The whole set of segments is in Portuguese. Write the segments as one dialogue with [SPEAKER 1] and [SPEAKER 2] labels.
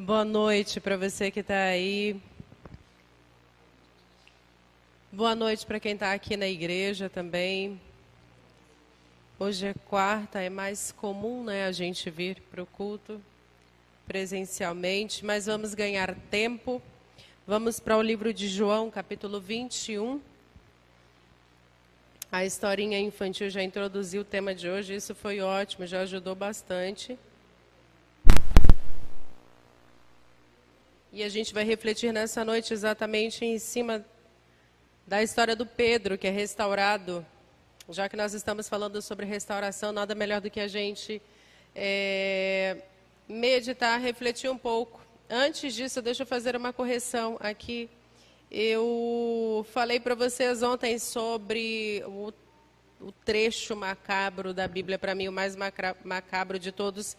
[SPEAKER 1] Boa noite para você que está aí. Boa noite para quem está aqui na igreja também. Hoje é quarta, é mais comum, né, a gente vir para o culto presencialmente, mas vamos ganhar tempo. Vamos para o livro de João, capítulo 21. A historinha infantil já introduziu o tema de hoje, isso foi ótimo, já ajudou bastante. E a gente vai refletir nessa noite exatamente em cima da história do Pedro, que é restaurado. Já que nós estamos falando sobre restauração, nada melhor do que a gente meditar, refletir um pouco. Antes disso, deixa eu fazer uma correção aqui. Eu falei para vocês ontem sobre o trecho macabro da Bíblia, para mim o mais macabro de todos.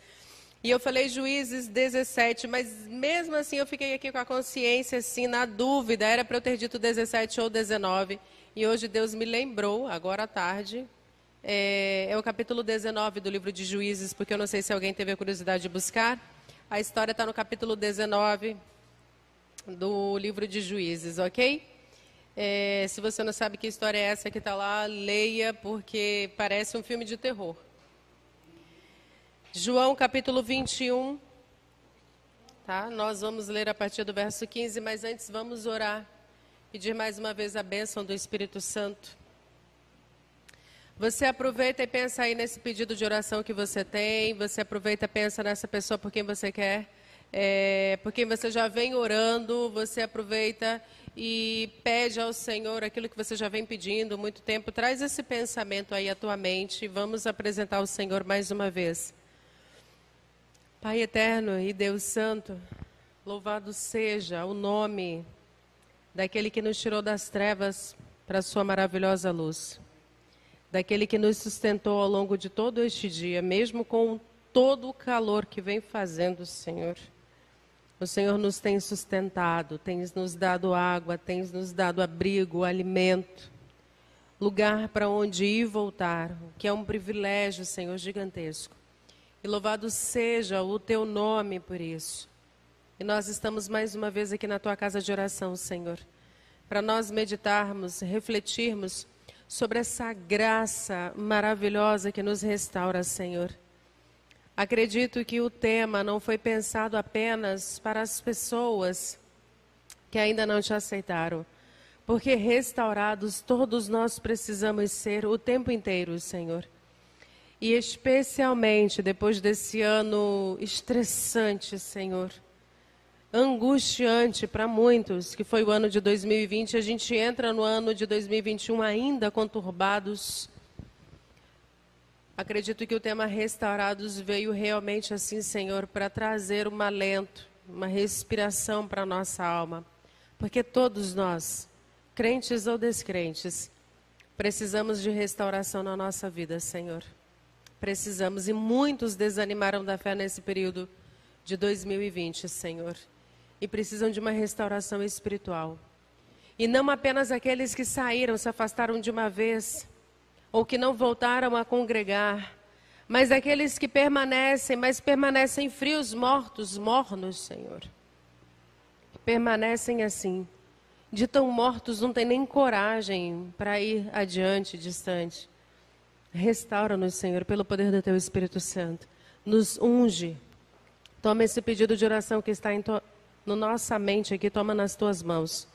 [SPEAKER 1] E eu falei Juízes 17, mas mesmo assim eu fiquei aqui com a consciência, assim, na dúvida, era para eu ter dito 17 ou 19. E hoje Deus me lembrou, agora à tarde, é o capítulo 19 do livro de Juízes, porque eu não sei se alguém teve a curiosidade de buscar. A história está no capítulo 19 do livro de Juízes, ok? Se você não sabe que história é essa que está lá, leia, porque parece um filme de terror. João capítulo 21, tá? Nós vamos ler a partir do verso 15, mas antes vamos orar, pedir mais uma vez a bênção do Espírito Santo. Você aproveita e pensa aí nesse pedido de oração que você tem, você aproveita e pensa nessa pessoa por quem você quer, por quem você já vem orando, você aproveita e pede ao Senhor aquilo que você já vem pedindo há muito tempo. Traz esse pensamento aí à tua mente e vamos apresentar ao Senhor mais uma vez. Pai eterno e Deus santo, louvado seja o nome daquele que nos tirou das trevas para a sua maravilhosa luz. Daquele que nos sustentou ao longo de todo este dia, mesmo com todo o calor que vem fazendo, Senhor. O Senhor nos tem sustentado, tens nos dado água, tens nos dado abrigo, alimento, lugar para onde ir e voltar, o que é um privilégio, Senhor, gigantesco. E louvado seja o teu nome por isso. E nós estamos mais uma vez aqui na tua casa de oração, Senhor, para nós meditarmos, refletirmos sobre essa graça maravilhosa que nos restaura, Senhor. Acredito que o tema não foi pensado apenas para as pessoas que ainda não te aceitaram, porque restaurados todos nós precisamos ser o tempo inteiro, Senhor. E especialmente depois desse ano estressante, Senhor, angustiante para muitos, que foi o ano de 2020, a gente entra no ano de 2021 ainda conturbados. Acredito que o tema restaurados veio realmente assim, Senhor, para trazer um alento, uma respiração para a nossa alma. Porque todos nós, crentes ou descrentes, precisamos de restauração na nossa vida, Senhor. Precisamos, e muitos desanimaram da fé nesse período de 2020, Senhor. E precisam de uma restauração espiritual. E não apenas aqueles que saíram, se afastaram de uma vez, ou que não voltaram a congregar, mas aqueles que permanecem, mas permanecem frios, mortos, mornos, Senhor. Permanecem assim, de tão mortos, não tem nem coragem para ir adiante, distante. Restaura-nos, Senhor, pelo poder do Teu Espírito Santo. Nos unge. Toma esse pedido de oração que está na nossa mente aqui, toma nas Tuas mãos.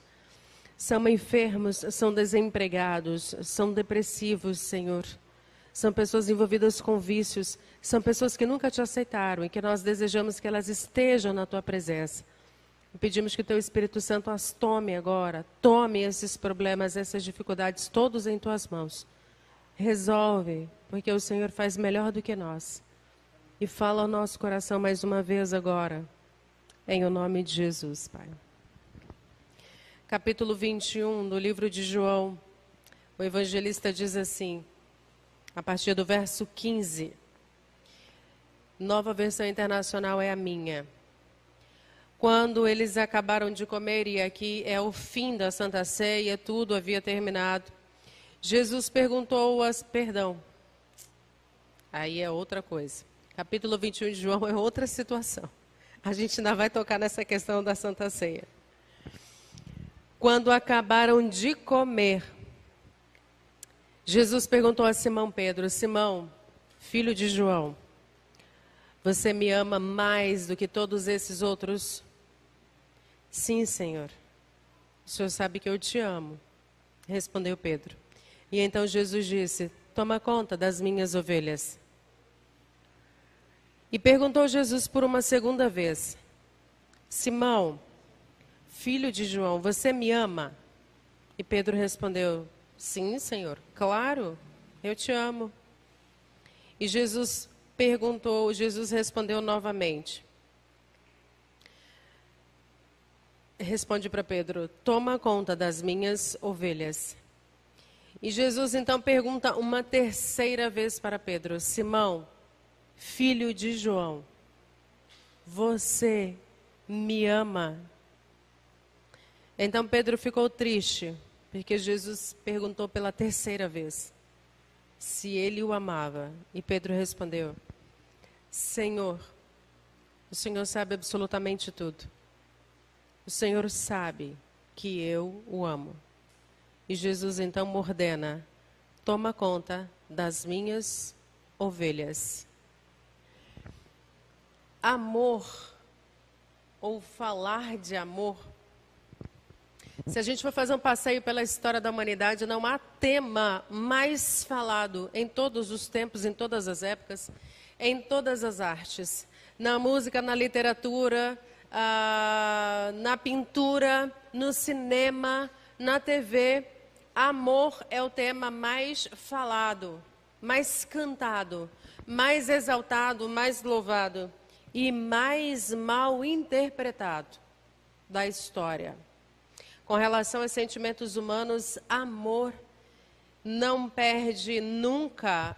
[SPEAKER 1] São enfermos, são desempregados, são depressivos, Senhor. São pessoas envolvidas com vícios, são pessoas que nunca Te aceitaram e que nós desejamos que elas estejam na Tua presença. E pedimos que o Teu Espírito Santo as tome agora, tome esses problemas, essas dificuldades, todos em Tuas mãos. Resolve, porque o Senhor faz melhor do que nós. E fala ao nosso coração mais uma vez agora, em o nome de Jesus, Pai. Capítulo 21 do livro de João, o evangelista diz assim, a partir do verso 15. Nova versão internacional é a minha. Quando eles acabaram de comer, e aqui é o fim da Santa Ceia, tudo havia terminado, Jesus perguntou-as, aí é outra coisa. Capítulo 21 de João é outra situação. A gente ainda vai tocar nessa questão da Santa Ceia. Quando acabaram de comer, Jesus perguntou a Simão Pedro: Simão, filho de João, você me ama mais do que todos esses outros? Sim, Senhor. O Senhor sabe que eu te amo, respondeu Pedro. E então Jesus disse: toma conta das minhas ovelhas. E perguntou Jesus por uma segunda vez: Simão, filho de João, você me ama? E Pedro respondeu: sim, Senhor, claro, eu te amo. E Jesus respondeu novamente. Responde para Pedro: toma conta das minhas ovelhas. E Jesus então pergunta uma terceira vez para Pedro: Simão, filho de João, você me ama? Então Pedro ficou triste, porque Jesus perguntou pela terceira vez se ele o amava. E Pedro respondeu: Senhor, o Senhor sabe absolutamente tudo. O Senhor sabe que eu o amo. E Jesus então ordena: toma conta das minhas ovelhas. Amor, ou falar de amor, se a gente for fazer um passeio pela história da humanidade, não há tema mais falado em todos os tempos, em todas as épocas, em todas as artes. Na música, na literatura, na pintura, no cinema, na TV. Amor é o tema mais falado, mais cantado, mais exaltado, mais louvado e mais mal interpretado da história. Com relação aos sentimentos humanos, amor não perde nunca,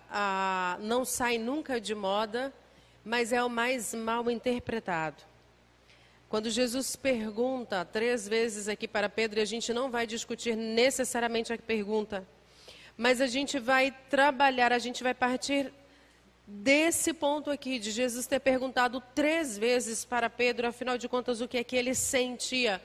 [SPEAKER 1] não sai nunca de moda, mas é o mais mal interpretado. Quando Jesus pergunta 3 vezes aqui para Pedro, e a gente não vai discutir necessariamente a pergunta, mas a gente vai trabalhar, a gente vai partir desse ponto aqui, de Jesus ter perguntado 3 vezes para Pedro, afinal de contas, o que é que ele sentia,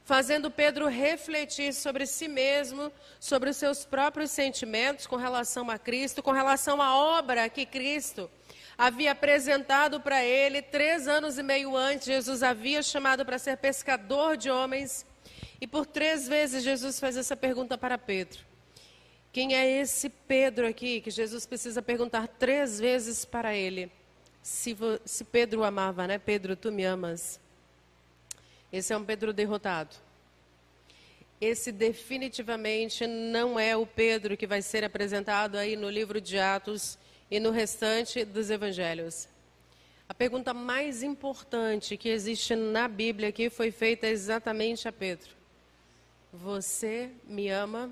[SPEAKER 1] fazendo Pedro refletir sobre si mesmo, sobre os seus próprios sentimentos com relação a Cristo, com relação à obra que Cristo havia apresentado para ele 3 anos e meio antes. Jesus havia chamado para ser pescador de homens. E por 3 vezes Jesus faz essa pergunta para Pedro. Quem é esse Pedro aqui que Jesus precisa perguntar 3 vezes para ele? Se Pedro o amava, né? Pedro, tu me amas? Esse é um Pedro derrotado. Esse definitivamente não é o Pedro que vai ser apresentado aí no livro de Atos e no restante dos evangelhos. A pergunta mais importante que existe na Bíblia aqui foi feita exatamente a Pedro: você me ama?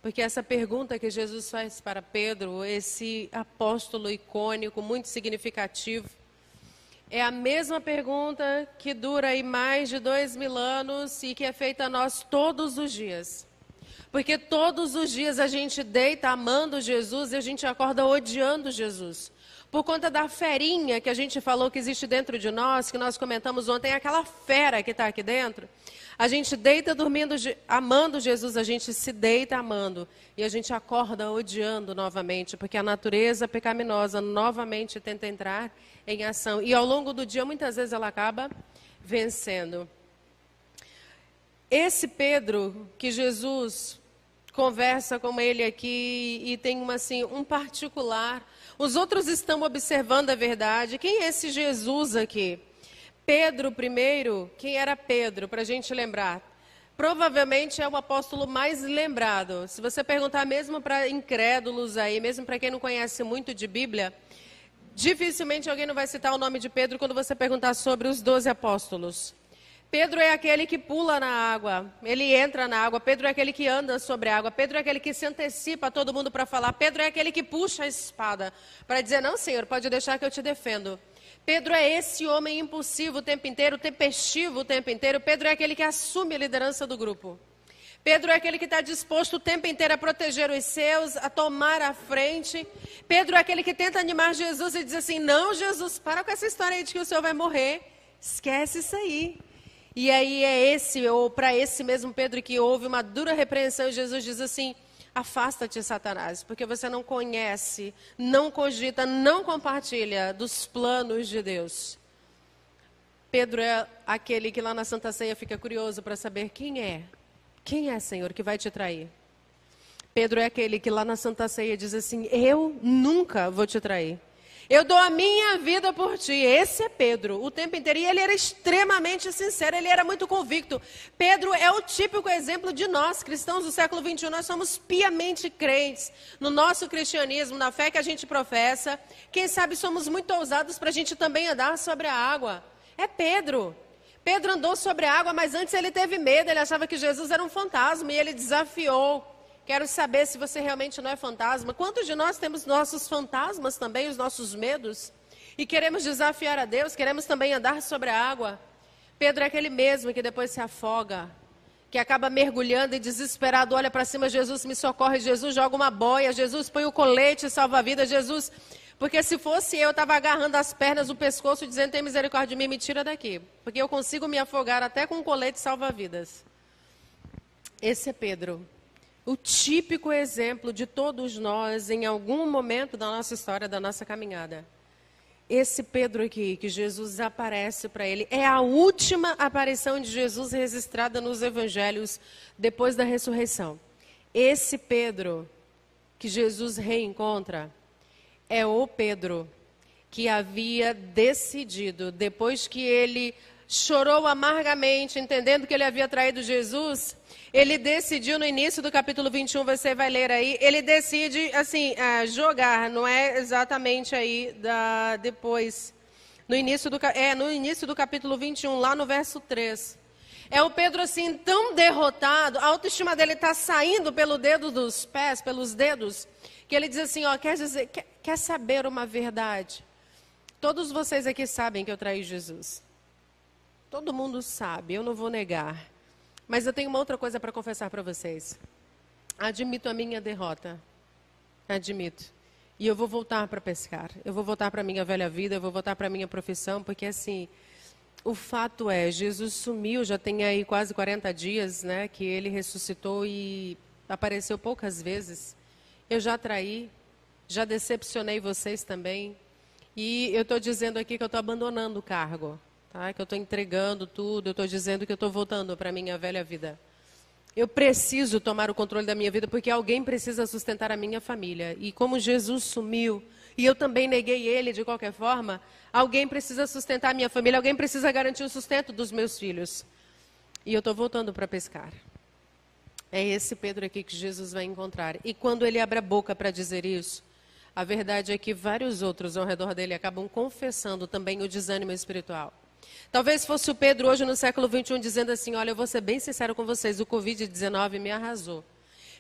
[SPEAKER 1] Porque essa pergunta que Jesus faz para Pedro, esse apóstolo icônico, muito significativo, é a mesma pergunta que dura aí mais de 2000 anos e que é feita a nós todos os dias. Porque todos os dias a gente deita amando Jesus e a gente acorda odiando Jesus. Por conta da ferinha que a gente falou que existe dentro de nós, que nós comentamos ontem, aquela fera que está aqui dentro. A gente deita dormindo, amando Jesus, a gente se deita amando. E a gente acorda odiando novamente, porque a natureza pecaminosa novamente tenta entrar em ação. E ao longo do dia, muitas vezes ela acaba vencendo. Esse Pedro que Jesus conversa com ele aqui e tem um particular. Os outros estão observando a verdade. Quem é esse Jesus aqui? Pedro primeiro, quem era Pedro, para a gente lembrar? Provavelmente é o apóstolo mais lembrado. Se você perguntar mesmo para incrédulos aí, mesmo para quem não conhece muito de Bíblia, dificilmente alguém não vai citar o nome de Pedro quando você perguntar sobre os 12 apóstolos. Pedro é aquele que pula na água, ele entra na água. Pedro é aquele que anda sobre a água. Pedro é aquele que se antecipa a todo mundo para falar. Pedro é aquele que puxa a espada para dizer: não, Senhor, pode deixar que eu te defendo. Pedro é esse homem impulsivo o tempo inteiro, tempestivo o tempo inteiro. Pedro é aquele que assume a liderança do grupo. Pedro é aquele que está disposto o tempo inteiro a proteger os seus, a tomar a frente. Pedro é aquele que tenta animar Jesus e diz assim: não, Jesus, para com essa história aí de que o Senhor vai morrer. Esquece isso aí. E aí é esse, ou para esse mesmo Pedro que houve uma dura repreensão, e Jesus diz assim: afasta-te, Satanás, porque você não conhece, não cogita, não compartilha dos planos de Deus. Pedro é aquele que lá na Santa Ceia fica curioso para saber quem é, Senhor, que vai te trair. Pedro é aquele que lá na Santa Ceia diz assim: eu nunca vou te trair. Eu dou a minha vida por ti. Esse é Pedro, o tempo inteiro. E ele era extremamente sincero, ele era muito convicto. Pedro é o típico exemplo de nós, cristãos do século XXI. Nós somos piamente crentes no nosso cristianismo, na fé que a gente professa. Quem sabe somos muito ousados para a gente também andar sobre a água. É Pedro. Pedro andou sobre a água, mas antes ele teve medo. Ele achava que Jesus era um fantasma e ele desafiou. Quero saber se você realmente não é fantasma. Quantos de nós temos nossos fantasmas também, os nossos medos? E queremos desafiar a Deus, queremos também andar sobre a água. Pedro é aquele mesmo que depois se afoga, que acaba mergulhando e desesperado, olha para cima: Jesus me socorre, Jesus joga uma boia, Jesus põe o colete salva-vida, Jesus... Porque se fosse eu estava agarrando as pernas, o pescoço, dizendo: tem misericórdia de mim, me tira daqui. Porque eu consigo me afogar até com um colete salva-vidas. Esse é Pedro. O típico exemplo de todos nós em algum momento da nossa história, da nossa caminhada. Esse Pedro aqui, que Jesus aparece para ele, é a última aparição de Jesus registrada nos evangelhos depois da ressurreição. Esse Pedro que Jesus reencontra é o Pedro que havia decidido, depois que ele chorou amargamente, entendendo que ele havia traído Jesus, ele decidiu no início do capítulo 21, você vai ler aí, ele decide, assim, jogar, não é exatamente aí, depois, no início do capítulo 21, lá no verso 3. É o Pedro, assim, tão derrotado, a autoestima dele está saindo pelo dedo dos pés, pelos dedos, que ele diz assim, ó, quer saber uma verdade? Todos vocês aqui sabem que eu traí Jesus. Todo mundo sabe, eu não vou negar. Mas eu tenho uma outra coisa para confessar para vocês. Admito a minha derrota. Admito. E eu vou voltar para pescar. Eu vou voltar para a minha velha vida, eu vou voltar para a minha profissão, porque assim, o fato é, Jesus sumiu, já tem aí quase 40 dias, né, que ele ressuscitou e apareceu poucas vezes. Eu já traí, já decepcionei vocês também. E eu estou dizendo aqui que eu estou abandonando o cargo. Tá? Que eu estou entregando tudo, eu estou dizendo que eu estou voltando para a minha velha vida. Eu preciso tomar o controle da minha vida, porque alguém precisa sustentar a minha família. E como Jesus sumiu, e eu também neguei ele de qualquer forma, alguém precisa sustentar a minha família, alguém precisa garantir o sustento dos meus filhos. E eu estou voltando para pescar. É esse Pedro aqui que Jesus vai encontrar. E quando ele abre a boca para dizer isso, a verdade é que vários outros ao redor dele acabam confessando também o desânimo espiritual. Talvez fosse o Pedro hoje no século XXI dizendo assim, olha, eu vou ser bem sincero com vocês, o Covid-19 me arrasou.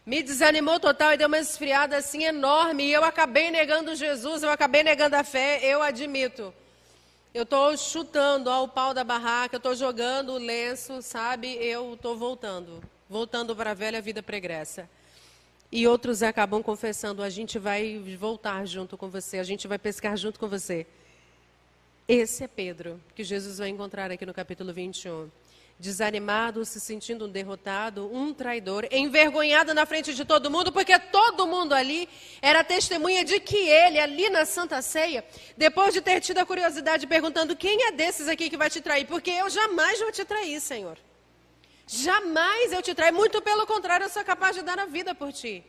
[SPEAKER 1] Me desanimou total e deu uma esfriada assim enorme. E eu acabei negando Jesus, eu acabei negando a fé, eu admito. Eu estou chutando ao pau da barraca, eu estou jogando o lenço, sabe? Eu estou voltando para a velha vida pregressa. E outros acabam confessando, a gente vai voltar junto com você, a gente vai pescar junto com você. Esse é Pedro, que Jesus vai encontrar aqui no capítulo 21. Desanimado, se sentindo um derrotado, um traidor, envergonhado na frente de todo mundo, porque todo mundo ali era testemunha de que ele, ali na Santa Ceia, depois de ter tido a curiosidade perguntando, quem é desses aqui que vai te trair? Porque eu jamais vou te trair, Senhor. Jamais eu te traio, muito pelo contrário, eu sou capaz de dar a vida por ti.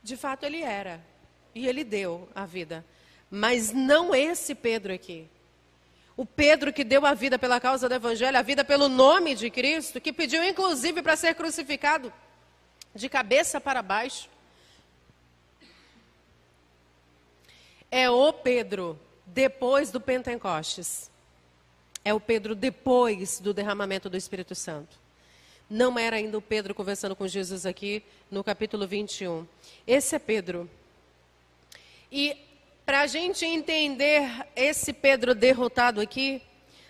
[SPEAKER 1] De fato, ele era, e ele deu a vida. Mas não esse Pedro aqui. O Pedro que deu a vida pela causa do Evangelho, a vida pelo nome de Cristo, que pediu inclusive para ser crucificado de cabeça para baixo. É o Pedro depois do Pentecostes. É o Pedro depois do derramamento do Espírito Santo. Não era ainda o Pedro conversando com Jesus aqui no capítulo 21. Esse é Pedro. E para a gente entender esse Pedro derrotado aqui,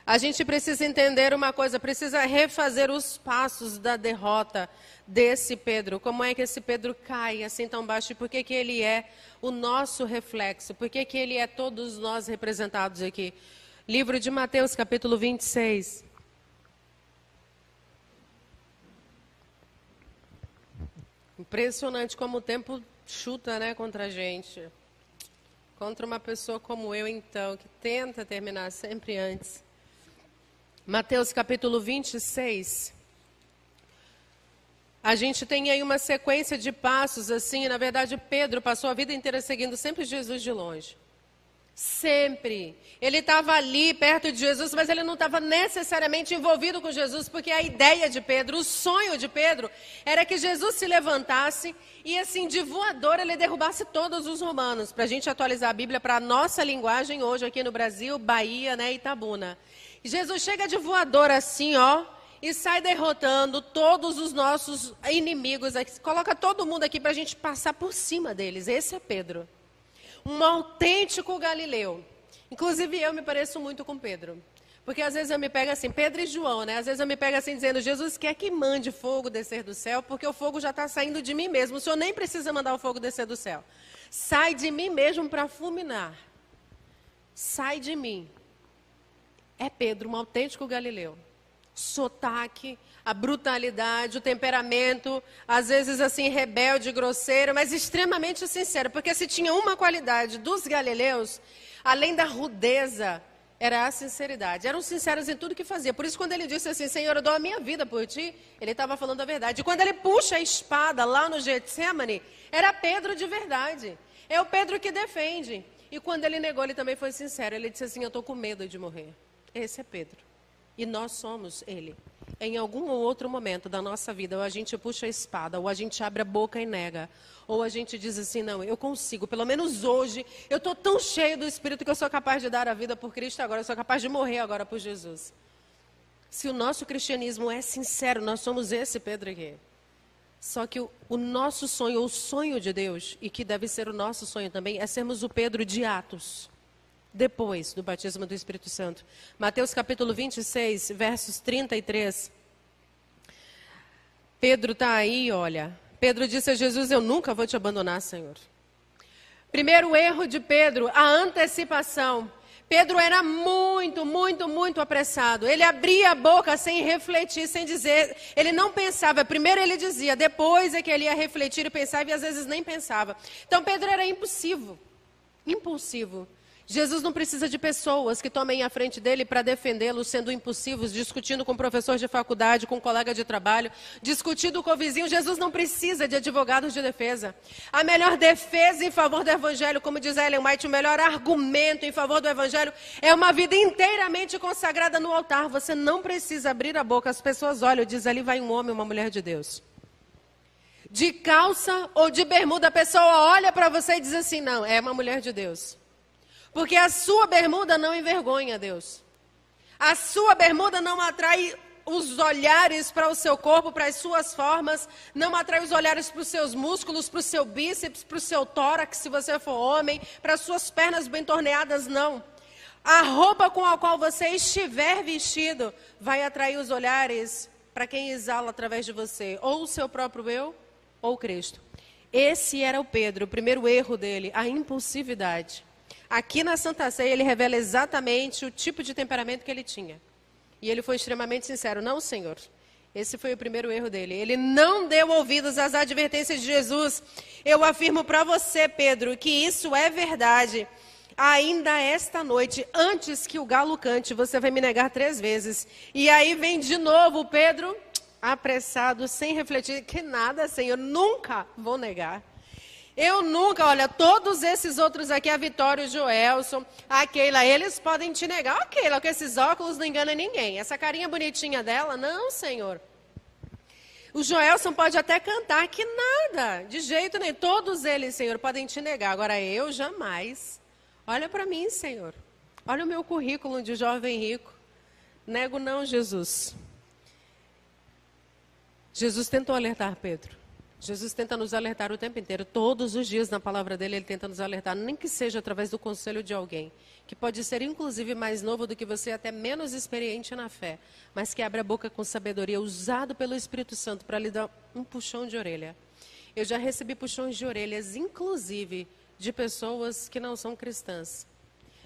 [SPEAKER 1] a gente precisa entender uma coisa, precisa refazer os passos da derrota desse Pedro. Como é que esse Pedro cai assim tão baixo? E por que que ele é o nosso reflexo? Por que que ele é todos nós representados aqui? Livro de Mateus, capítulo 26. Impressionante como o tempo chuta, né, contra a gente. Contra uma pessoa como eu, então, que tenta terminar sempre antes. Mateus, capítulo 26. A gente tem aí uma sequência de passos, assim, na verdade, Pedro passou a vida inteira seguindo sempre Jesus de longe. Sempre. Ele estava ali perto de Jesus, mas ele não estava necessariamente envolvido com Jesus, porque a ideia de Pedro, o sonho de Pedro, era que Jesus se levantasse e, assim, de voador, ele derrubasse todos os romanos. Para a gente atualizar a Bíblia para a nossa linguagem hoje aqui no Brasil, Bahia, né, Itabuna. E Jesus chega de voador assim, ó, e sai derrotando todos os nossos inimigos. Coloca todo mundo aqui para a gente passar por cima deles. Esse é Pedro. Um autêntico galileu. Inclusive eu me pareço muito com Pedro. Porque às vezes eu me pego assim, Pedro e João, né? Às vezes eu me pego assim dizendo, Jesus quer que mande fogo descer do céu, porque o fogo já está saindo de mim mesmo. O Senhor nem precisa mandar o fogo descer do céu. Sai de mim mesmo para fulminar. Sai de mim. É Pedro, um autêntico galileu. Sotaque, a brutalidade, o temperamento, às vezes assim rebelde, grosseiro, mas extremamente sincero, porque se tinha uma qualidade dos galileus, além da rudeza, era a sinceridade. Eram sinceros em tudo que fazia. Por isso, quando ele disse assim, Senhor, eu dou a minha vida por ti, ele estava falando a verdade. E quando ele puxa a espada lá no Getsemane, era Pedro de verdade. É o Pedro que defende. E quando ele negou, ele também foi sincero. Ele disse assim, eu estou com medo de morrer. Esse é Pedro. E nós somos ele. Em algum ou outro momento da nossa vida, ou a gente puxa a espada, ou a gente abre a boca e nega, ou a gente diz assim, não, eu consigo, pelo menos hoje, eu estou tão cheio do Espírito que eu sou capaz de dar a vida por Cristo agora, eu sou capaz de morrer agora por Jesus. Se o nosso cristianismo é sincero, nós somos esse Pedro aqui. Só que o nosso sonho, o sonho de Deus, e que deve ser o nosso sonho também, é sermos o Pedro de Atos. Depois do batismo do Espírito Santo. Mateus capítulo 26, versos 33. Pedro está aí, olha. Pedro disse a Jesus, eu nunca vou te abandonar, Senhor. Primeiro erro de Pedro, a antecipação. Pedro era muito apressado. Ele abria a boca sem refletir, sem dizer. Ele não pensava. Primeiro ele dizia, depois é que ele ia refletir e pensava, e às vezes nem pensava. Então Pedro era impulsivo. Impulsivo. Jesus não precisa de pessoas que tomem a frente dele para defendê-lo, sendo impulsivos, discutindo com professor de faculdade, com colega de trabalho, discutindo com o vizinho. Jesus não precisa de advogados de defesa. A melhor defesa em favor do Evangelho, como diz Ellen White, o melhor argumento em favor do Evangelho é uma vida inteiramente consagrada no altar. Você não precisa abrir a boca, as pessoas olham e dizem, ali vai um homem, uma mulher de Deus. De calça ou de bermuda, a pessoa olha para você e diz assim, não, é uma mulher de Deus. Porque a sua bermuda não envergonha Deus. A sua bermuda não atrai os olhares para o seu corpo, para as suas formas, não atrai os olhares para os seus músculos, para o seu bíceps, para o seu tórax, se você for homem, para as suas pernas bem torneadas, não. A roupa com a qual você estiver vestido vai atrair os olhares para quem exala através de você, ou o seu próprio eu, ou Cristo. Esse era o Pedro, o primeiro erro dele, a impulsividade. Aqui na Santa Ceia ele revela exatamente o tipo de temperamento que ele tinha. E ele foi extremamente sincero, não, Senhor. Esse foi o primeiro erro dele. Ele não deu ouvidos às advertências de Jesus. Eu afirmo para você, Pedro, que isso é verdade. Ainda esta noite, antes que o galo cante, você vai me negar 3 vezes. E aí vem de novo Pedro, apressado, sem refletir, que nada, Senhor, nunca vou negar. Eu nunca, olha, todos esses outros aqui, a Vitória, o Joelson, a Keila, eles podem te negar. Ó, Keila, com esses óculos não engana ninguém. Essa carinha bonitinha dela, não, Senhor. O Joelson pode até cantar, que nada, de jeito nenhum. Todos eles, Senhor, podem te negar. Agora eu, jamais. Olha para mim, Senhor. Olha o meu currículo de jovem rico. Nego não, Jesus. Jesus tentou alertar Pedro. Jesus tenta nos alertar o tempo inteiro, todos os dias na palavra dele, ele tenta nos alertar, nem que seja através do conselho de alguém, que pode ser inclusive mais novo do que você, até menos experiente na fé, mas que abre a boca com sabedoria, usado pelo Espírito Santo para lhe dar um puxão de orelha. Eu já recebi puxões de orelhas, inclusive, de pessoas que não são cristãs.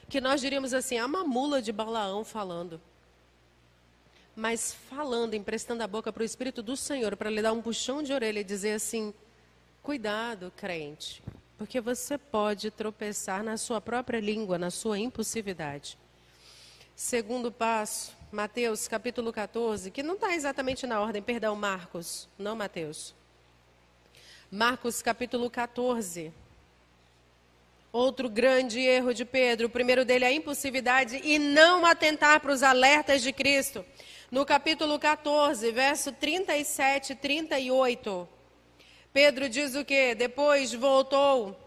[SPEAKER 1] que nós diríamos assim, é uma mula de Balaão falando. Mas falando, emprestando a boca para o Espírito do Senhor, para lhe dar um puxão de orelha e dizer assim, cuidado, crente, porque você pode tropeçar na sua própria língua, na sua impulsividade. Segundo passo, Mateus capítulo 14, que não está exatamente na ordem, perdão, Marcos, não Mateus. Marcos capítulo 14. Outro grande erro de Pedro, o primeiro dele é a impulsividade e não atentar para os alertas de Cristo. No capítulo 14, verso 37 e 38, Pedro diz o quê? Depois voltou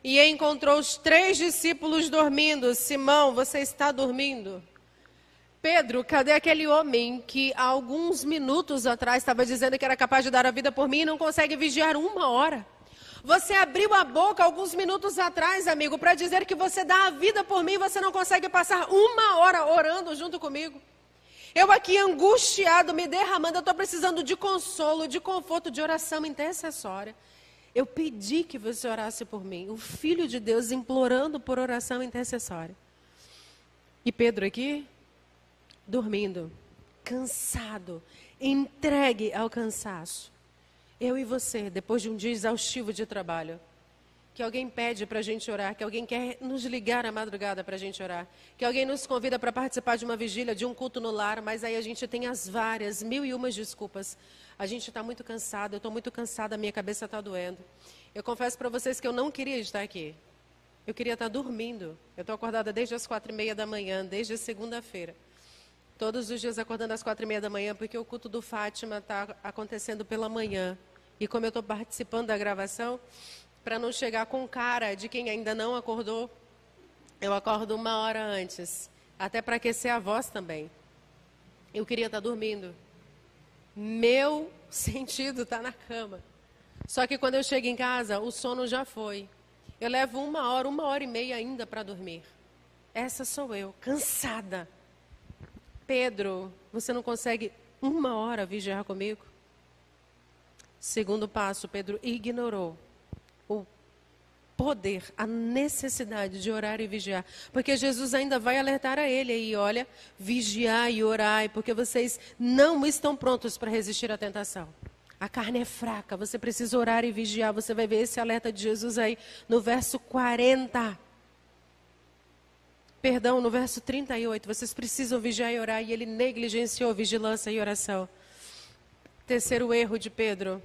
[SPEAKER 1] e encontrou os 3 discípulos dormindo. Simão, você está dormindo? Pedro, cadê aquele homem que há alguns minutos atrás estava dizendo que era capaz de dar a vida por mim e não consegue vigiar 1 hora? Você abriu a boca alguns minutos atrás, amigo, para dizer que você dá a vida por mim e você não consegue passar 1 hora orando junto comigo. Eu aqui angustiado, me derramando, eu estou precisando de consolo, de conforto, de oração intercessória. Eu pedi que você orasse por mim, o Filho de Deus implorando por oração intercessória. E Pedro aqui, dormindo, cansado, entregue ao cansaço. Eu e você, depois de um dia exaustivo de trabalho, que alguém pede para a gente orar, que alguém quer nos ligar à madrugada para a gente orar, que alguém nos convida para participar de uma vigília, de um culto no lar, mas aí a gente tem as várias, 1001 desculpas. A gente está muito cansado, eu estou muito cansada, a minha cabeça está doendo. Eu confesso para vocês que eu não queria estar aqui. Eu queria estar dormindo. Eu estou acordada desde as 4h30 da manhã, desde segunda-feira. Todos os dias acordando às 4h30 da manhã, porque o culto do Fátima está acontecendo pela manhã. E como eu estou participando da gravação, para não chegar com cara de quem ainda não acordou, eu acordo 1 hora antes. Até para aquecer a voz também. Eu queria estar dormindo. Meu sentido está na cama. Só que quando eu chego em casa, o sono já foi. Eu levo 1 hora, 1h30 ainda para dormir. Essa sou eu, cansada. Pedro, você não consegue 1 hora vigiar comigo? Segundo passo, Pedro ignorou o poder, a necessidade de orar e vigiar. Porque Jesus ainda vai alertar a ele aí, olha, vigiai e orai, porque vocês não estão prontos para resistir à tentação. A carne é fraca, você precisa orar e vigiar. Você vai ver esse alerta de Jesus aí no verso 40. Perdão, no verso 38, vocês precisam vigiar e orar, e ele negligenciou vigilância e oração. Terceiro erro de Pedro,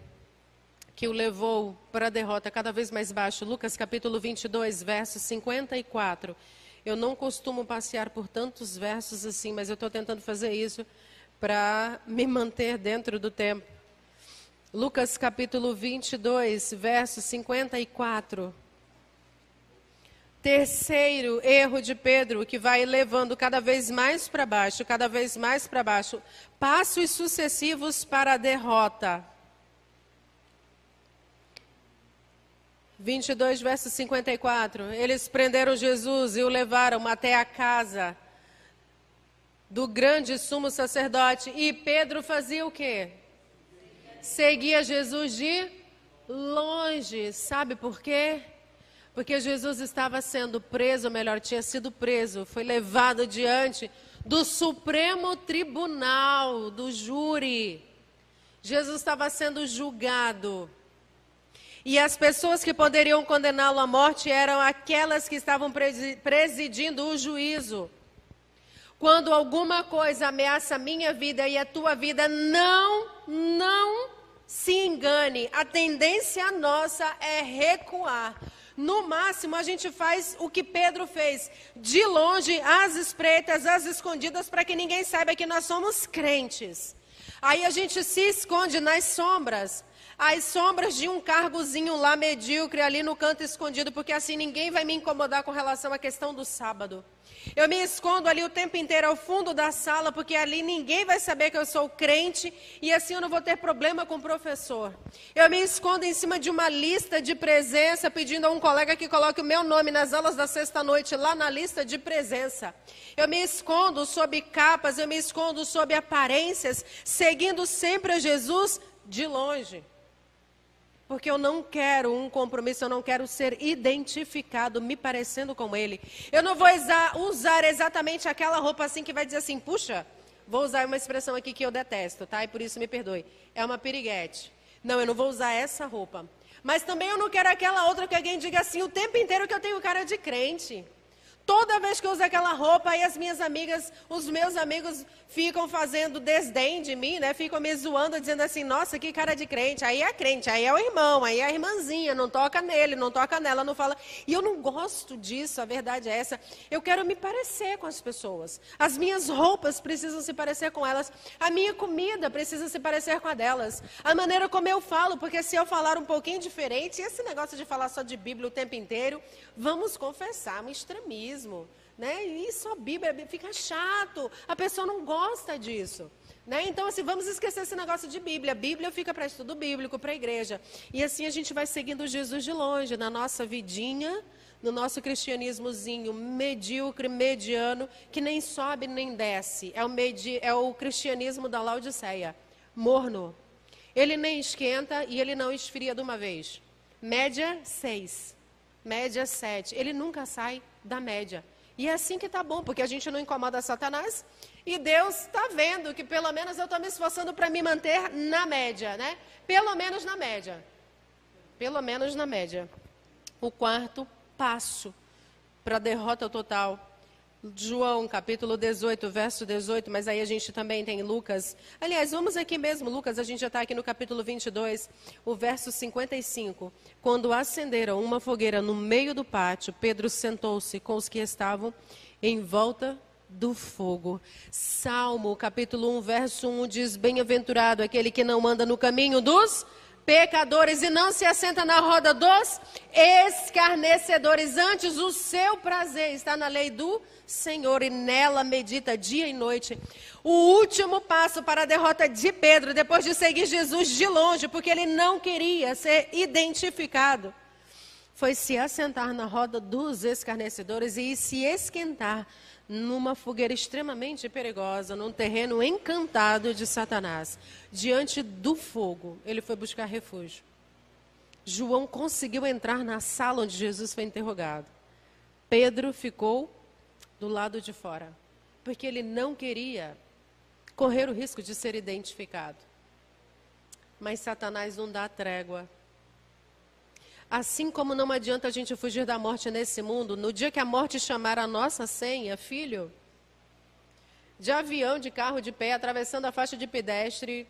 [SPEAKER 1] que o levou para a derrota cada vez mais baixo. Lucas capítulo 22, verso 54. Eu não costumo passear por tantos versos assim, mas eu estou tentando fazer isso para me manter dentro do tempo. Lucas capítulo 22, verso 54. Terceiro erro de Pedro, que vai levando cada vez mais para baixo, cada vez mais para baixo. Passos sucessivos para a derrota. 22, verso 54. Eles prenderam Jesus e o levaram até a casa do grande sumo sacerdote. E Pedro fazia o quê? Seguia Jesus de longe. Sabe por quê? Porque Jesus estava sendo preso, ou melhor, tinha sido preso, foi levado diante do Supremo Tribunal, do júri. Jesus estava sendo julgado. E as pessoas que poderiam condená-lo à morte eram aquelas que estavam presidindo o juízo. Quando alguma coisa ameaça a minha vida e a tua vida, não se engane. A tendência nossa é recuar. No máximo, a gente faz o que Pedro fez, de longe, às espreitas, às escondidas, para que ninguém saiba que nós somos crentes. Aí a gente se esconde nas sombras, as sombras de um cargozinho lá medíocre, ali no canto escondido, porque assim ninguém vai me incomodar com relação à questão do sábado. Eu me escondo ali o tempo inteiro ao fundo da sala, porque ali ninguém vai saber que eu sou crente e assim eu não vou ter problema com o professor. Eu me escondo em cima de uma lista de presença, pedindo a um colega que coloque o meu nome nas aulas da sexta-noite lá na lista de presença. Eu me escondo sob capas, eu me escondo sob aparências, seguindo sempre a Jesus de longe. porque eu não quero um compromisso, eu não quero ser identificado, me parecendo com ele. Eu não vou usar exatamente aquela roupa assim que vai dizer assim, puxa, vou usar uma expressão aqui que eu detesto, tá? E por isso me perdoe. É uma piriguete. Não, eu não vou usar essa roupa. Mas também eu não quero aquela outra que alguém diga assim o tempo inteiro que eu tenho cara de crente. Toda vez que eu uso aquela roupa, aí as minhas amigas, os meus amigos ficam fazendo desdém de mim, né? Ficam me zoando, dizendo assim, nossa, que cara de crente. Aí é crente, aí é o irmão, aí é a irmãzinha, não toca nele, não toca nela, não fala. E eu não gosto disso, a verdade é essa. Eu quero me parecer com as pessoas. As minhas roupas precisam se parecer com elas. A minha comida precisa se parecer com a delas. A maneira como eu falo, porque se eu falar um pouquinho diferente, esse negócio de falar só de Bíblia o tempo inteiro, vamos confessar, um extremismo. Né? E só Bíblia fica chato, a pessoa não gosta disso. Né? Então, assim, vamos esquecer esse negócio de Bíblia. A Bíblia fica para estudo bíblico, para a igreja. E assim a gente vai seguindo Jesus de longe, na nossa vidinha, no nosso cristianismozinho medíocre, mediano, que nem sobe nem desce. É o cristianismo da Laodiceia, morno. Ele nem esquenta e ele não esfria de uma vez. Média 6, média 7. Ele nunca sai da média. E é assim que está bom, porque a gente não incomoda Satanás e Deus está vendo que pelo menos eu estou me esforçando para me manter na média, né? Pelo menos na média. Pelo menos na média. O quarto passo para a derrota total. João, capítulo 18, verso 18, mas aí a gente também tem Lucas. Aliás, vamos aqui mesmo, Lucas, a gente já está aqui no capítulo 22, o verso 55. Quando acenderam uma fogueira no meio do pátio, Pedro sentou-se com os que estavam em volta do fogo. Salmo, capítulo 1, verso 1, diz, bem-aventurado aquele que não anda no caminho dos pecadores e não se assenta na roda dos escarnecedores. Antes, o seu prazer está na lei do Senhor e nela medita dia e noite. O último passo para a derrota de Pedro, depois de seguir Jesus de longe, porque ele não queria ser identificado, foi se assentar na roda dos escarnecedores e se esquentar numa fogueira extremamente perigosa, num terreno encantado de Satanás. Diante do fogo, ele foi buscar refúgio. João conseguiu entrar na sala onde Jesus foi interrogado. Pedro ficou do lado de fora, porque ele não queria correr o risco de ser identificado. Mas Satanás não dá trégua. Assim como não adianta a gente fugir da morte nesse mundo, no dia que a morte chamar a nossa senha, filho, de avião, de carro, de pé, atravessando a faixa de pedestre,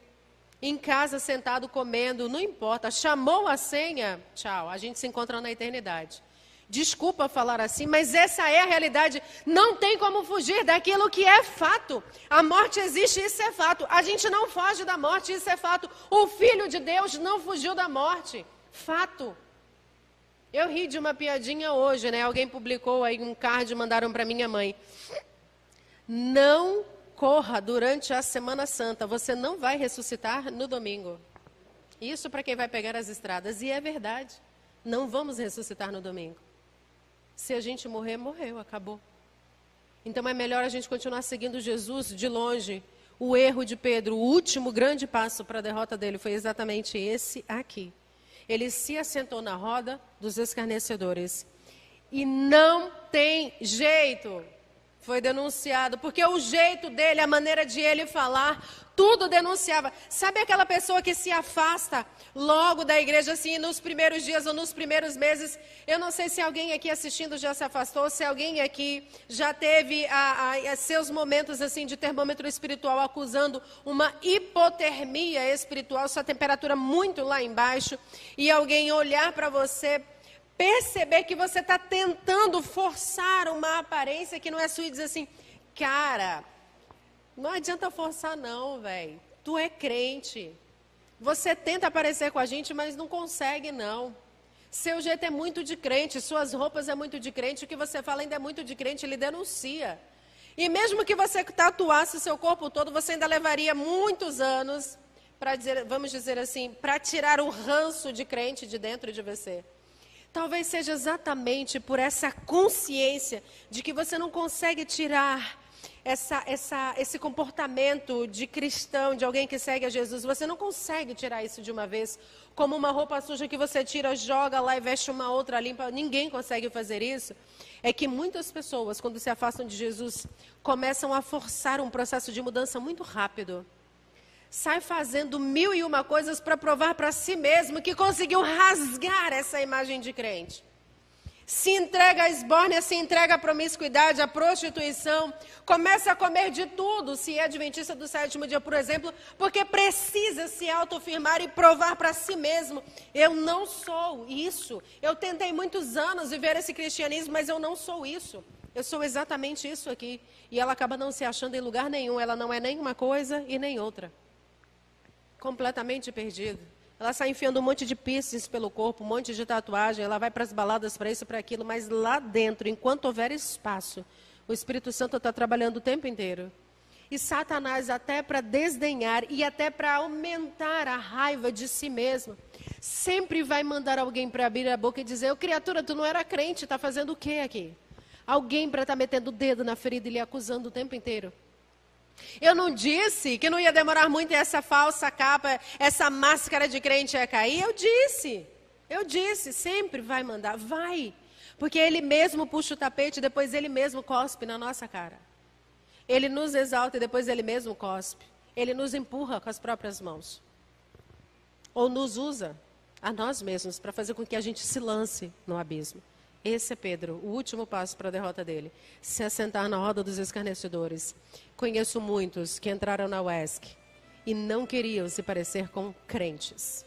[SPEAKER 1] em casa, sentado, comendo, não importa, chamou a senha, tchau, a gente se encontra na eternidade. Desculpa falar assim, mas essa é a realidade. Não tem como fugir daquilo que é fato. A morte existe, isso é fato. A gente não foge da morte, isso é fato. O Filho de Deus não fugiu da morte. Fato. Eu ri de uma piadinha hoje, né? Alguém publicou aí um card e mandaram para minha mãe. Não corra durante a Semana Santa, você não vai ressuscitar no domingo. Isso para quem vai pegar as estradas. E é verdade, não vamos ressuscitar no domingo. Se a gente morrer, morreu, acabou. Então é melhor a gente continuar seguindo Jesus de longe. O erro de Pedro, o último grande passo para a derrota dele foi exatamente esse aqui. Ele se assentou na roda dos escarnecedores. E não tem jeito. Foi denunciado, porque o jeito dele, a maneira de ele falar, tudo denunciava. Sabe aquela pessoa que se afasta logo da igreja, assim, nos primeiros dias ou nos primeiros meses? Eu não sei se alguém aqui assistindo já se afastou, se alguém aqui já teve seus momentos, assim, de termômetro espiritual, acusando uma hipotermia espiritual, sua temperatura muito lá embaixo, e alguém olhar para você, perceber que você está tentando forçar uma aparência que não é sua e dizer assim, cara, não adianta forçar não, velho. Tu é crente. Você tenta aparecer com a gente, mas não consegue não. Seu jeito é muito de crente, suas roupas é muito de crente, o que você fala ainda é muito de crente, ele denuncia. E mesmo que você tatuasse o seu corpo todo, você ainda levaria muitos anos, para dizer, vamos dizer assim, para tirar o ranço de crente de dentro de você. Talvez seja exatamente por essa consciência de que você não consegue tirar esse comportamento de cristão, de alguém que segue a Jesus, você não consegue tirar isso de uma vez, como uma roupa suja que você tira, joga lá e veste uma outra limpa. Ninguém consegue fazer isso. É que muitas pessoas, quando se afastam de Jesus, começam a forçar um processo de mudança muito rápido. Sai fazendo 1001 coisas para provar para si mesmo que conseguiu rasgar essa imagem de crente. Se entrega à esbórnia, se entrega à promiscuidade, à prostituição, começa a comer de tudo, se é adventista do sétimo dia, por exemplo, porque precisa se autoafirmar e provar para si mesmo: eu não sou isso. Eu tentei muitos anos viver esse cristianismo, mas eu não sou isso. Eu sou exatamente isso aqui. E ela acaba não se achando em lugar nenhum, ela não é nem uma coisa e nem outra. Completamente perdida. Ela sai enfiando um monte de piercings pelo corpo, um monte de tatuagem, ela vai para as baladas para isso, para aquilo, mas lá dentro, enquanto houver espaço, o Espírito Santo está trabalhando o tempo inteiro. E Satanás, até para desdenhar e até para aumentar a raiva de si mesmo, sempre vai mandar alguém para abrir a boca e dizer: ô criatura, tu não era crente, está fazendo o quê aqui? Alguém para estar metendo o dedo na ferida e lhe acusando o tempo inteiro. Eu não disse que não ia demorar muito e essa falsa capa, essa máscara de crente ia cair. Eu disse, sempre vai mandar, vai. Porque ele mesmo puxa o tapete e depois ele mesmo cospe na nossa cara. Ele nos exalta e depois ele mesmo cospe. Ele nos empurra com as próprias mãos. Ou nos usa a nós mesmos para fazer com que a gente se lance no abismo. Esse é Pedro, o último passo para a derrota dele. Se assentar na roda dos escarnecedores. Conheço muitos que entraram na UESC e não queriam se parecer com crentes.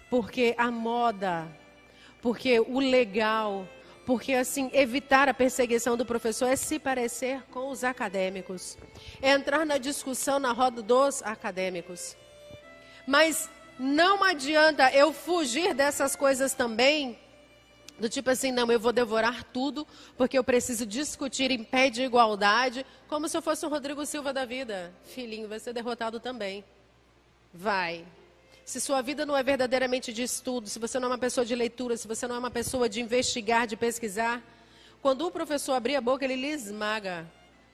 [SPEAKER 1] Porque a moda, porque o legal, porque assim, evitar a perseguição do professor é se parecer com os acadêmicos. É entrar na discussão na roda dos acadêmicos. Mas não adianta eu fugir dessas coisas também. Do tipo assim, não, eu vou devorar tudo, porque eu preciso discutir em pé de igualdade, como se eu fosse um Rodrigo Silva da vida. Filhinho, vai ser derrotado também. Vai. Se sua vida não é verdadeiramente de estudo, se você não é uma pessoa de leitura, se você não é uma pessoa de investigar, de pesquisar, quando o professor abrir a boca, ele lhe esmaga.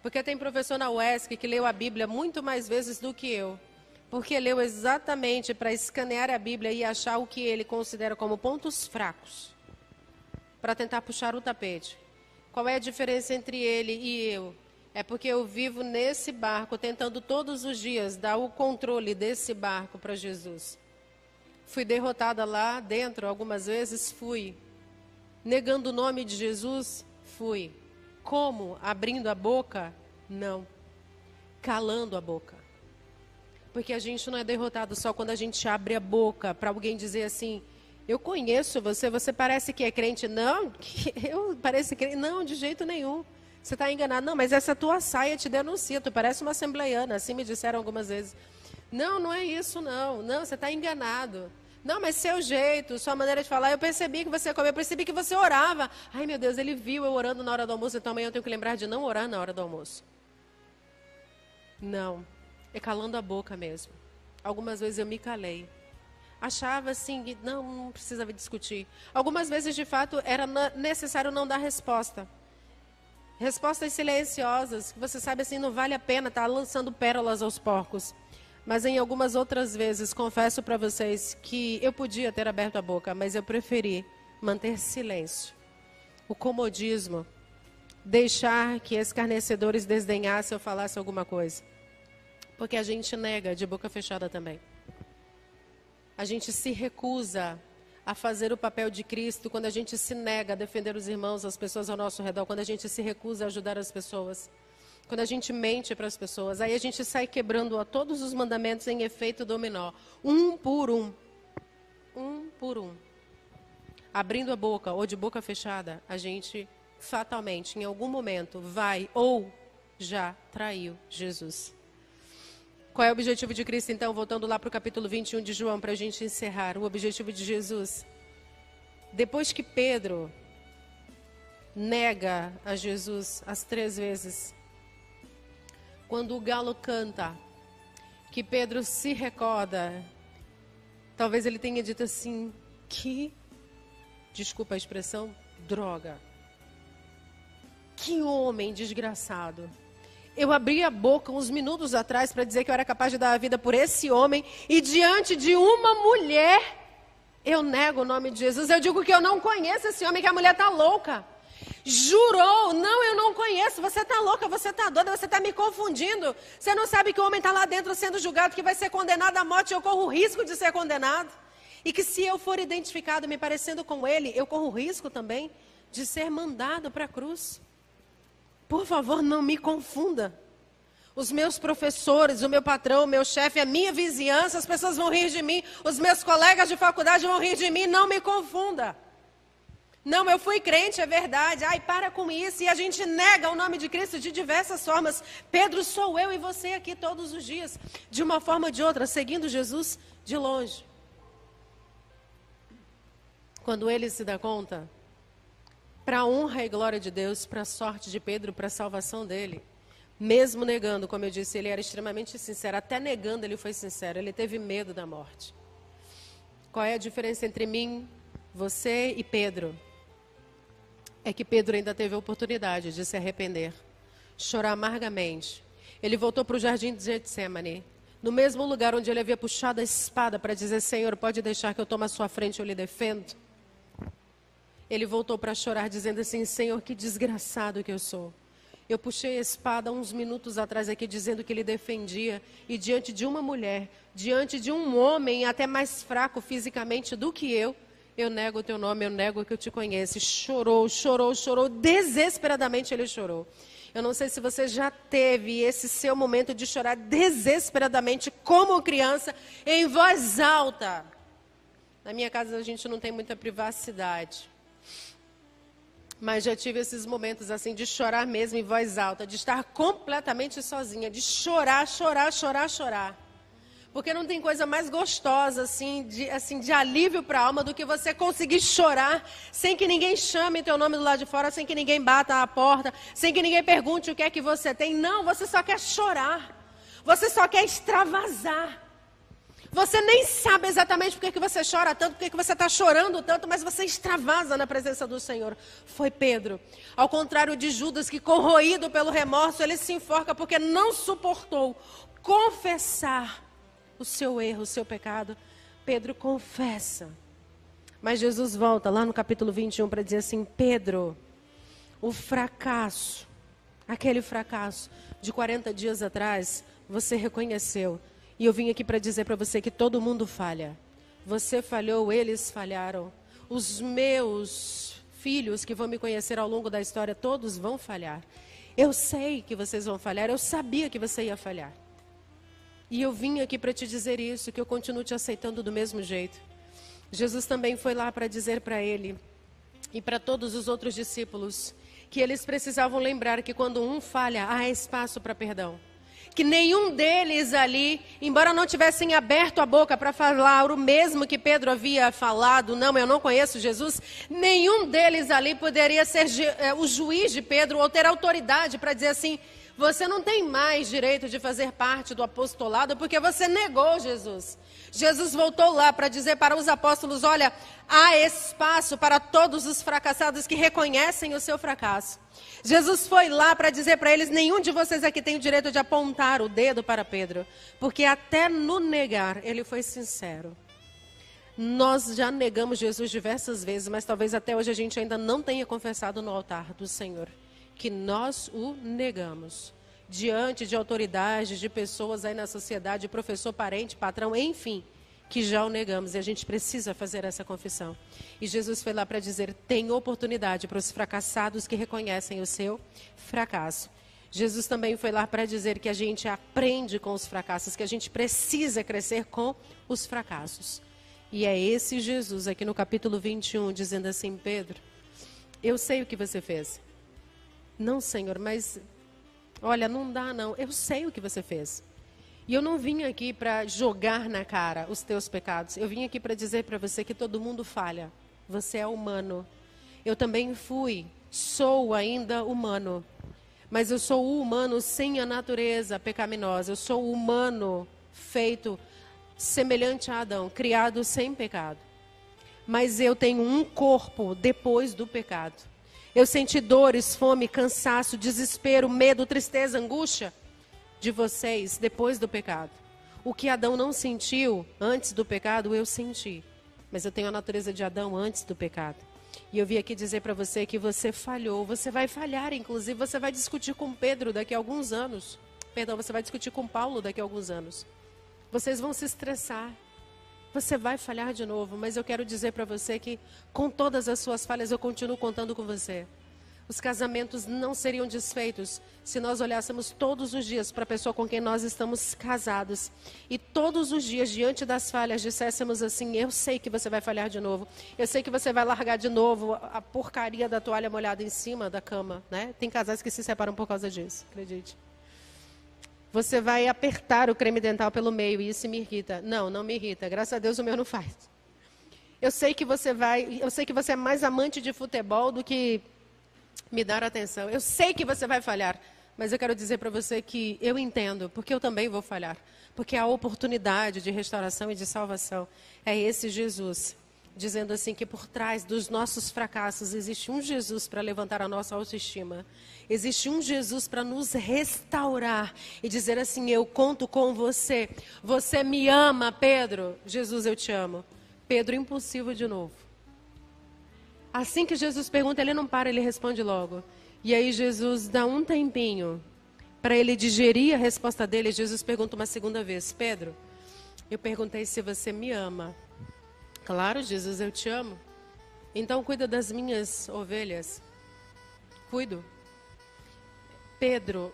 [SPEAKER 1] Porque tem professor na UESC que leu a Bíblia muito mais vezes do que eu. Porque leu exatamente para escanear a Bíblia e achar o que ele considera como pontos fracos, para tentar puxar o tapete. Qual é a diferença entre ele e eu? É porque eu vivo nesse barco, tentando todos os dias dar o controle desse barco para Jesus. Fui derrotada lá dentro algumas vezes? Fui. Negando o nome de Jesus? Fui. Como? Abrindo a boca? Não. Calando a boca. Porque a gente não é derrotado só quando a gente abre a boca para alguém dizer assim: eu conheço você, você parece que é crente. Não, eu pareço crente. Não, de jeito nenhum. Você está enganado. Não, mas essa tua saia te denuncia, tu parece uma assembleiana, assim me disseram algumas vezes. Não, não é isso não. Não, você está enganado. Não, mas seu jeito, sua maneira de falar, eu percebi que você comeu, eu percebi que você orava. Ai, meu Deus, ele viu eu orando na hora do almoço, então amanhã eu tenho que lembrar de não orar na hora do almoço. Não, é calando a boca mesmo. Algumas vezes eu me calei. Achava assim, que não precisava discutir. Algumas vezes, de fato, era necessário não dar resposta. Respostas silenciosas, que você sabe assim, não vale a pena estar lançando pérolas aos porcos. Mas em algumas outras vezes, confesso para vocês que eu podia ter aberto a boca, mas eu preferi manter silêncio. O comodismo, deixar que escarnecedores desdenhassem ou falassem alguma coisa. Porque a gente nega de boca fechada também. A gente se recusa a fazer o papel de Cristo quando a gente se nega a defender os irmãos, as pessoas ao nosso redor, quando a gente se recusa a ajudar as pessoas, quando a gente mente para as pessoas. Aí a gente sai quebrando a todos os mandamentos em efeito dominó, um por um. Um por um. Abrindo a boca ou de boca fechada, a gente fatalmente, em algum momento, vai ou já traiu Jesus. Qual é o objetivo de Cristo, então? Voltando lá para o capítulo 21 de João, para a gente encerrar. O objetivo de Jesus. Depois que Pedro nega a Jesus as 3 vezes, quando o galo canta, que Pedro se recorda, talvez ele tenha dito assim, que, desculpa a expressão, droga. Que homem desgraçado. Eu abri a boca uns minutos atrás para dizer que eu era capaz de dar a vida por esse homem, e diante de uma mulher, eu nego o nome de Jesus. Eu digo que eu não conheço esse homem, que a mulher está louca. Jurou, não, eu não conheço, você está louca, você está doida, você está me confundindo. Você não sabe que o homem está lá dentro sendo julgado, que vai ser condenado à morte, eu corro o risco de ser condenado. E que se eu for identificado me parecendo com ele, eu corro o risco também de ser mandado para a cruz. Por favor, não me confunda. Os meus professores, o meu patrão, o meu chefe, a minha vizinhança, as pessoas vão rir de mim, os meus colegas de faculdade vão rir de mim, não me confunda. Não, eu fui crente, é verdade. Ai, para com isso. E a gente nega o nome de Cristo de diversas formas. Pedro, sou eu e você aqui todos os dias, de uma forma ou de outra, seguindo Jesus de longe. Quando ele se dá conta, para a honra e glória de Deus, para a sorte de Pedro, para a salvação dele, mesmo negando, como eu disse, ele era extremamente sincero, até negando ele foi sincero, ele teve medo da morte. Qual é a diferença entre mim, você e Pedro? É que Pedro ainda teve a oportunidade de se arrepender, chorar amargamente. Ele voltou para o jardim de Getsemane, no mesmo lugar onde ele havia puxado a espada para dizer, Senhor, pode deixar que eu tome a sua frente, eu lhe defendo. Ele voltou para chorar, dizendo assim, Senhor, que desgraçado que eu sou. Eu puxei a espada uns minutos atrás aqui, dizendo que ele defendia. E diante de uma mulher, diante de um homem até mais fraco fisicamente do que eu nego o teu nome, eu nego que eu te conheço. Chorou, chorou, chorou, desesperadamente ele chorou. Eu não sei se você já teve esse seu momento de chorar desesperadamente, como criança, em voz alta. Na minha casa a gente não tem muita privacidade. Mas já tive esses momentos assim de chorar mesmo em voz alta, de estar completamente sozinha, de chorar, chorar, chorar, chorar. Porque não tem coisa mais gostosa assim de alívio para a alma do que você conseguir chorar sem que ninguém chame teu nome do lado de fora, sem que ninguém bata a porta, sem que ninguém pergunte o que é que você tem. Não, você só quer chorar. Você só quer extravasar. Você nem sabe exatamente por que você chora tanto, por que você está chorando tanto, mas você extravasa na presença do Senhor. Foi Pedro. Ao contrário de Judas, que corroído pelo remorso, ele se enforca porque não suportou confessar o seu erro, o seu pecado. Pedro confessa. Mas Jesus volta lá no capítulo 21 para dizer assim, Pedro, o fracasso, aquele fracasso de 40 dias atrás, você reconheceu. E eu vim aqui para dizer para você que todo mundo falha. Você falhou, eles falharam. Os meus filhos que vão me conhecer ao longo da história, todos vão falhar. Eu sei que vocês vão falhar, eu sabia que você ia falhar. E eu vim aqui para te dizer isso, que eu continuo te aceitando do mesmo jeito. Jesus também foi lá para dizer para ele e para todos os outros discípulos que eles precisavam lembrar que quando um falha, há espaço para perdão. Que nenhum deles ali, embora não tivessem aberto a boca para falar o mesmo que Pedro havia falado, não, eu não conheço Jesus, nenhum deles ali poderia ser o juiz de Pedro ou ter autoridade para dizer assim, você não tem mais direito de fazer parte do apostolado porque você negou Jesus. Jesus voltou lá para dizer para os apóstolos, olha, há espaço para todos os fracassados que reconhecem o seu fracasso. Jesus foi lá para dizer para eles, nenhum de vocês aqui tem o direito de apontar o dedo para Pedro, porque até no negar, ele foi sincero. Nós já negamos Jesus diversas vezes, mas talvez até hoje a gente ainda não tenha confessado no altar do Senhor, que nós o negamos. Diante de autoridades, de pessoas aí na sociedade, professor, parente, patrão, enfim, que já o negamos e a gente precisa fazer essa confissão. E Jesus foi lá para dizer, tem oportunidade para os fracassados que reconhecem o seu fracasso. Jesus também foi lá para dizer que a gente aprende com os fracassos, que a gente precisa crescer com os fracassos. E é esse Jesus aqui no capítulo 21 dizendo assim, Pedro, eu sei o que você fez. Não, Senhor, mas olha, não dá não, eu sei o que você fez. E eu não vim aqui para jogar na cara os teus pecados. Eu vim aqui para dizer para você que todo mundo falha. Você é humano. Eu também sou ainda humano. Mas eu sou o humano sem a natureza pecaminosa. Eu sou o humano feito semelhante a Adão, criado sem pecado. Mas eu tenho um corpo depois do pecado. Eu senti dores, fome, cansaço, desespero, medo, tristeza, angústia de vocês depois do pecado. O que Adão não sentiu antes do pecado, eu senti. Mas eu tenho a natureza de Adão antes do pecado. E eu vim aqui dizer para você que você falhou. Você vai falhar, inclusive você vai discutir com Pedro daqui a alguns anos. Perdão, você vai discutir com Paulo daqui a alguns anos. Vocês vão se estressar. Você vai falhar de novo. Mas eu quero dizer para você que com todas as suas falhas eu continuo contando com você. Os casamentos não seriam desfeitos se nós olhássemos todos os dias para a pessoa com quem nós estamos casados. E todos os dias, diante das falhas, disséssemos assim: eu sei que você vai falhar de novo. Eu sei que você vai largar de novo a porcaria da toalha molhada em cima da cama, né? Tem casais que se separam por causa disso, acredite. Você vai apertar o creme dental pelo meio e isso me irrita. Não, não me irrita. Graças a Deus o meu não faz. Eu sei que você é mais amante de futebol do que me dar atenção. Eu sei que você vai falhar, mas eu quero dizer para você que eu entendo, porque eu também vou falhar. Porque a oportunidade de restauração e de salvação é esse Jesus, dizendo assim que por trás dos nossos fracassos existe um Jesus para levantar a nossa autoestima. Existe um Jesus para nos restaurar e dizer assim: eu conto com você. Você me ama, Pedro? Jesus, eu te amo. Pedro, impulsivo de novo. Assim que Jesus pergunta, ele não para, ele responde logo. E aí Jesus dá um tempinho para ele digerir a resposta dele. Jesus pergunta uma segunda vez: Pedro, eu perguntei se você me ama. Claro, Jesus, eu te amo. Então cuida das minhas ovelhas. Cuido. Pedro,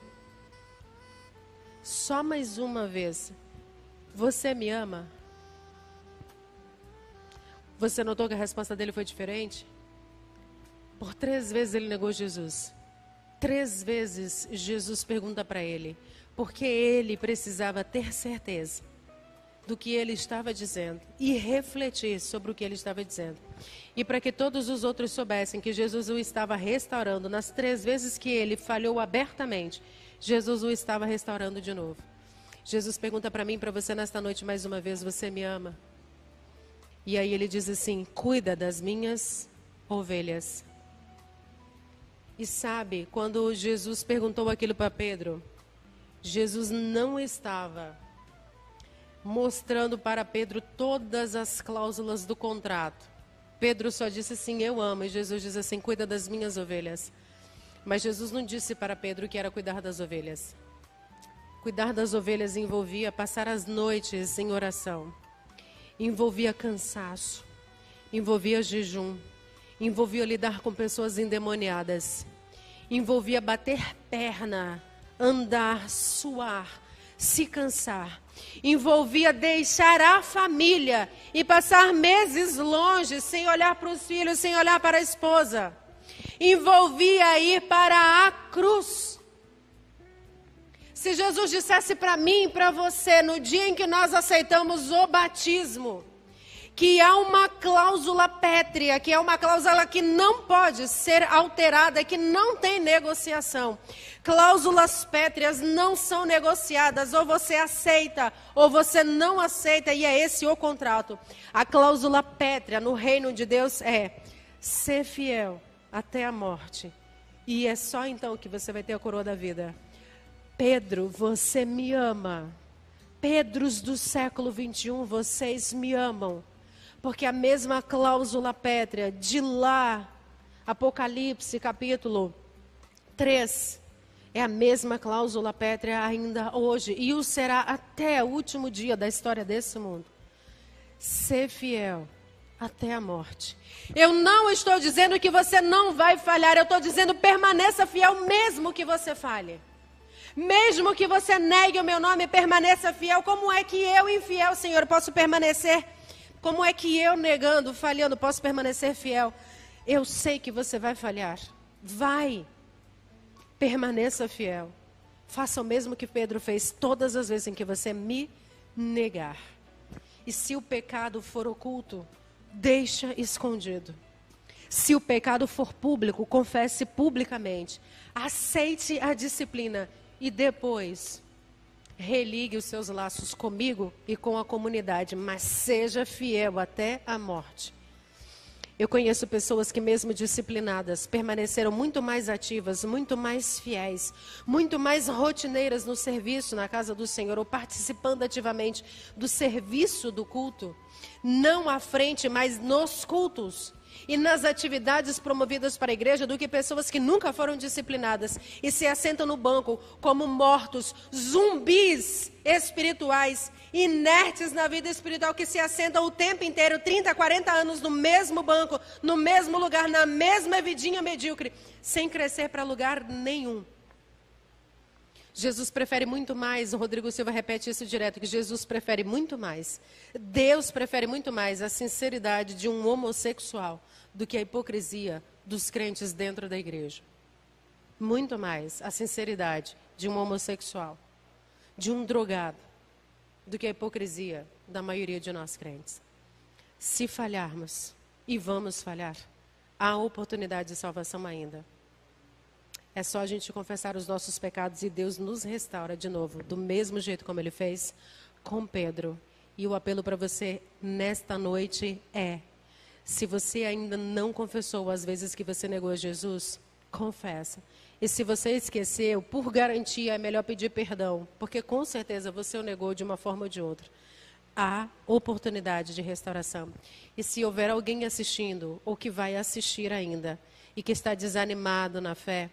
[SPEAKER 1] só mais uma vez. Você me ama? Você notou que a resposta dele foi diferente? Por 3 vezes ele negou Jesus. 3 vezes Jesus pergunta para ele, porque ele precisava ter certeza do que ele estava dizendo e refletir sobre o que ele estava dizendo. E para que todos os outros soubessem que Jesus o estava restaurando, nas 3 vezes que ele falhou abertamente, Jesus o estava restaurando de novo. Jesus pergunta para mim e para você nesta noite mais uma vez: você me ama? E aí ele diz assim: cuida das minhas ovelhas. E sabe, quando Jesus perguntou aquilo para Pedro, Jesus não estava mostrando para Pedro todas as cláusulas do contrato. Pedro só disse assim: eu amo. E Jesus diz assim: cuida das minhas ovelhas. Mas Jesus não disse para Pedro que era cuidar das ovelhas. Cuidar das ovelhas envolvia passar as noites em oração. Envolvia cansaço. Envolvia jejum. Envolvia lidar com pessoas endemoniadas. Envolvia bater perna, andar, suar, se cansar. Envolvia deixar a família e passar meses longe, sem olhar para os filhos, sem olhar para a esposa. Envolvia ir para a cruz. Se Jesus dissesse para mim e para você, no dia em que nós aceitamos o batismo, que há uma cláusula pétrea, que é uma cláusula que não pode ser alterada, que não tem negociação. Cláusulas pétreas não são negociadas, ou você aceita, ou você não aceita, e é esse o contrato. A cláusula pétrea no reino de Deus é ser fiel até a morte. E é só então que você vai ter a coroa da vida. Pedro, você me ama. Pedros do século 21, vocês me amam. Porque a mesma cláusula pétrea de lá, Apocalipse capítulo 3, é a mesma cláusula pétrea ainda hoje. E o será até o último dia da história desse mundo. Ser fiel até a morte. Eu não estou dizendo que você não vai falhar. Eu estou dizendo permaneça fiel mesmo que você falhe. Mesmo que você negue o meu nome, permaneça fiel. Como é que eu, infiel, Senhor, posso permanecer? Como é que eu, negando, falhando, posso permanecer fiel? Eu sei que você vai falhar. Vai. Permaneça fiel. Faça o mesmo que Pedro fez todas as vezes em que você me negar. E se o pecado for oculto, deixa escondido. Se o pecado for público, confesse publicamente. Aceite a disciplina e depois religue os seus laços comigo e com a comunidade, mas seja fiel até a morte. Eu conheço pessoas que, mesmo disciplinadas, permaneceram muito mais ativas, muito mais fiéis, muito mais rotineiras no serviço na casa do Senhor, ou participando ativamente do serviço do culto, não à frente, mas nos cultos e nas atividades promovidas para a igreja, do que pessoas que nunca foram disciplinadas e se assentam no banco como mortos, zumbis espirituais, inertes na vida espiritual, que se assentam o tempo inteiro, 30, 40 anos no mesmo banco, no mesmo lugar, na mesma vidinha medíocre, sem crescer para lugar nenhum. Jesus prefere muito mais, o Rodrigo Silva repete isso direto, que Jesus prefere muito mais, Deus prefere muito mais a sinceridade de um homossexual do que a hipocrisia dos crentes dentro da igreja. Muito mais a sinceridade de um homossexual, de um drogado, do que a hipocrisia da maioria de nós crentes. Se falharmos, e vamos falhar, há oportunidade de salvação ainda. É só a gente confessar os nossos pecados e Deus nos restaura de novo, do mesmo jeito como Ele fez com Pedro. E o apelo para você nesta noite é: se você ainda não confessou as vezes que você negou a Jesus, confessa. E se você esqueceu, por garantia, é melhor pedir perdão, porque com certeza você o negou de uma forma ou de outra. Há oportunidade de restauração. E se houver alguém assistindo, ou que vai assistir ainda, e que está desanimado na fé,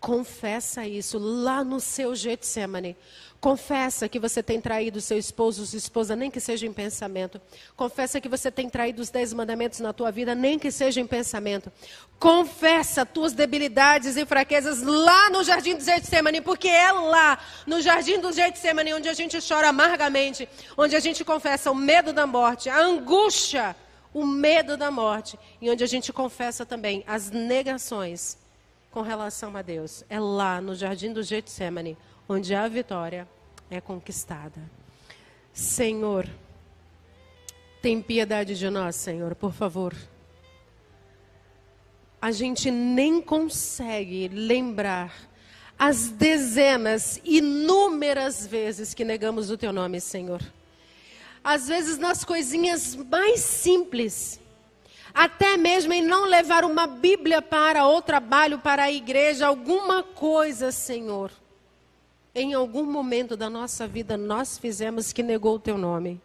[SPEAKER 1] confessa isso lá no seu Getsemane. Confessa que você tem traído seu esposo ou sua esposa, nem que seja em pensamento. Confessa que você tem traído os 10 mandamentos na tua vida, nem que seja em pensamento. Confessa tuas debilidades e fraquezas lá no jardim do Getsemane, porque é lá, no jardim do Getsemane, onde a gente chora amargamente, onde a gente confessa o medo da morte, a angústia, o medo da morte, e onde a gente confessa também as negações com relação a Deus. É lá no jardim do Getsemane onde a vitória é conquistada. Senhor, tem piedade de nós, Senhor, por favor. A gente nem consegue lembrar as dezenas, inúmeras vezes que negamos o Teu nome, Senhor. Às vezes nas coisinhas mais simples, até mesmo em não levar uma Bíblia para o trabalho, para a igreja, alguma coisa, Senhor. Em algum momento da nossa vida nós fizemos que negou o Teu nome.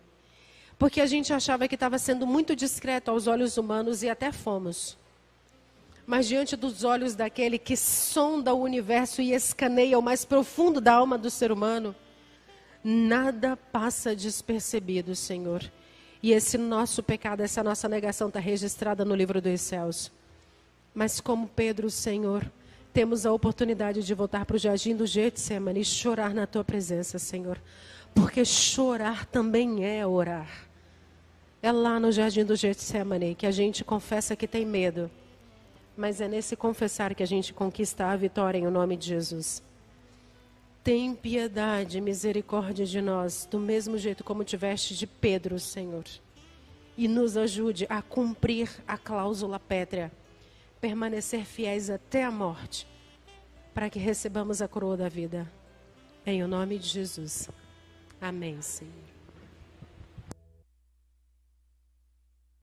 [SPEAKER 1] Porque a gente achava que estava sendo muito discreto aos olhos humanos e até fomos. Mas diante dos olhos daquele que sonda o universo e escaneia o mais profundo da alma do ser humano, nada passa despercebido, Senhor. E esse nosso pecado, essa nossa negação está registrada no livro dos céus. Mas como Pedro, Senhor, temos a oportunidade de voltar para o jardim do Getsemane e chorar na Tua presença, Senhor. Porque chorar também é orar. É lá no jardim do Getsemane que a gente confessa que tem medo. Mas é nesse confessar que a gente conquista a vitória em nome de Jesus. Tem piedade, misericórdia de nós, do mesmo jeito como tiveste de Pedro, Senhor. E nos ajude a cumprir a cláusula pétrea, permanecer fiéis até a morte, para que recebamos a coroa da vida. Em o nome de Jesus. Amém, Senhor.